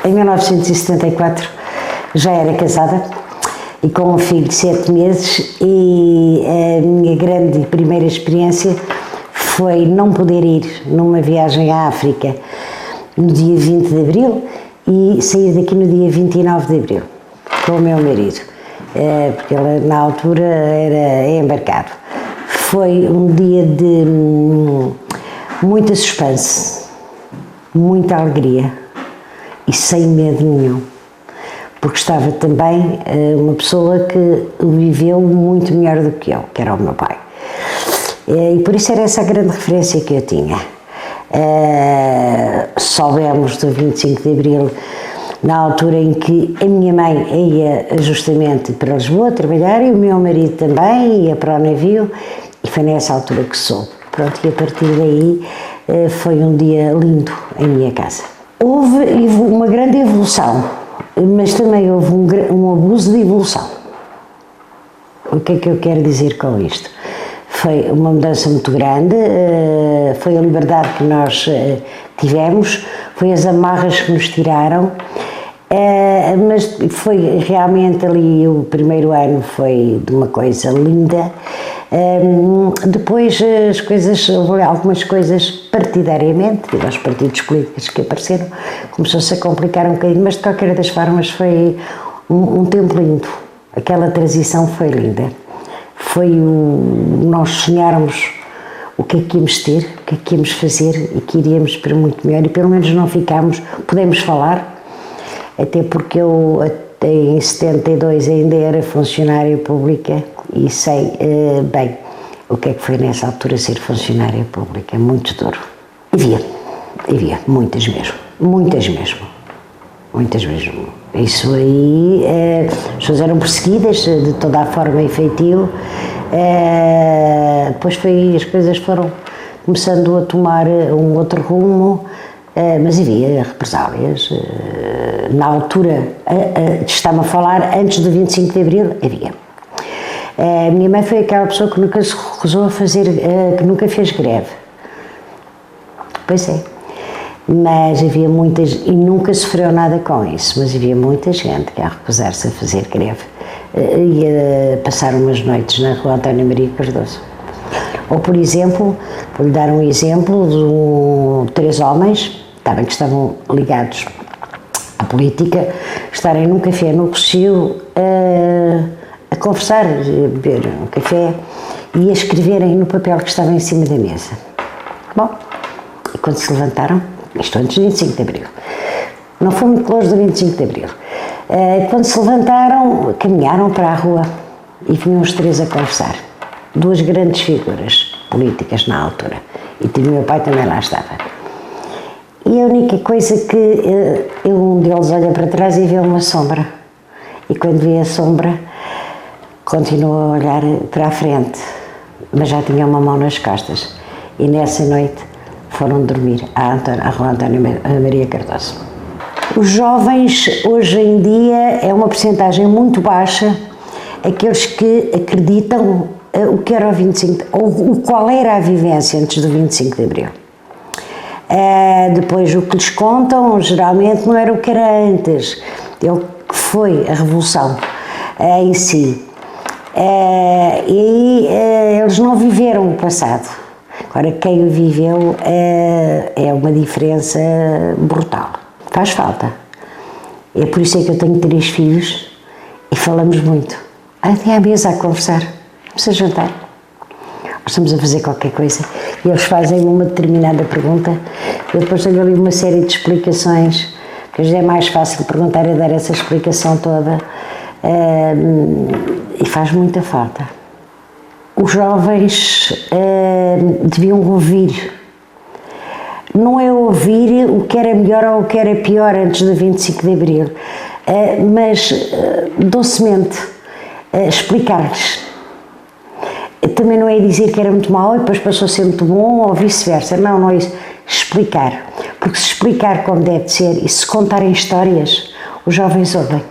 Em 1974 já era casada e com um filho de 7 meses, e a minha grande primeira experiência foi não poder ir numa viagem à África no dia 20 de Abril e sair daqui no dia 29 de Abril com o meu marido, porque ele na altura era embarcado. Foi um dia de muita suspense, muita alegria e sem medo nenhum, porque estava também uma pessoa que viveu muito melhor do que eu, que era o meu pai. E por isso era essa a grande referência que eu tinha. Soubemos do 25 de Abril na altura em que a minha mãe ia justamente para Lisboa trabalhar e o meu marido também ia para o navio, e foi nessa altura que soube. Pronto, e a partir daí foi um dia lindo em minha casa. Houve uma grande evolução, mas também houve um abuso de evolução. O que é que eu quero dizer com isto? Foi uma mudança muito grande, foi a liberdade que nós tivemos, foi as amarras que nos tiraram, mas foi realmente ali, o primeiro ano foi de uma coisa linda. Depois as coisas, algumas coisas partidariamente, devido aos partidos políticos que apareceram, começou-se a complicar um bocadinho, mas de qualquer das formas foi um tempo lindo. Aquela transição foi linda. Foi nós sonharmos o que é que íamos ter, o que é que íamos fazer e que iríamos para muito melhor, e pelo menos não ficámos, podemos falar, até porque eu em 72 ainda era funcionária pública e sei bem o que é que foi nessa altura ser funcionária pública, muito duro. Havia muitas mesmo, muitas mesmo. Isso aí, as pessoas eram perseguidas de toda a forma e feitio, depois as coisas foram começando a tomar um outro rumo, mas havia represálias. Na altura, está-me a falar, antes do 25 de Abril, havia. A minha mãe foi aquela pessoa que nunca se recusou a fazer, que nunca fez greve. Pois é. Mas havia muitas, e nunca sofreu nada com isso, mas havia muita gente que a recusar-se a fazer greve ia passar umas noites na rua António Maria Cardoso. Ou, por exemplo, vou lhe dar um exemplo de 3 homens, que estavam ligados à política, estarem num café no Rossio a conversar, a beber um café e a escreverem no papel que estava em cima da mesa. Bom, e quando se levantaram, isto antes do 25 de Abril, não foi muito longe do 25 de Abril, quando se levantaram, caminharam para a rua e vinham os 3 a conversar. 2 grandes figuras políticas na altura, e o meu pai também lá estava. E a única coisa que um deles olha para trás e vê uma sombra, e quando vê a sombra continua a olhar para a frente, mas já tinha uma mão nas costas, e nessa noite foram dormir à rua António Maria Cardoso. Os jovens, hoje em dia, é uma percentagem muito baixa, aqueles que acreditam o que era o 25, ou qual era a vivência antes do 25 de Abril. Depois, o que lhes contam, geralmente, não era o que era antes, é o que foi a Revolução em si. E eles não viveram o passado. Agora, quem o viveu é uma diferença brutal. Faz falta. É por isso que eu tenho 3 filhos e falamos muito. Até à mesa a conversar. Vamos a jantar. Nós estamos a fazer qualquer coisa e eles fazem uma determinada pergunta. Eu depois tenho ali uma série de explicações, que às vezes é mais fácil perguntar e dar essa explicação toda. E faz muita falta. Os jovens deviam ouvir. Não é ouvir o que era melhor ou o que era pior antes do 25 de Abril, mas docemente explicar-lhes. Também não é dizer que era muito mau e depois passou a ser muito bom ou vice-versa. Não é isso. Explicar. Porque se explicar como deve ser e se contarem histórias, os jovens ouvem.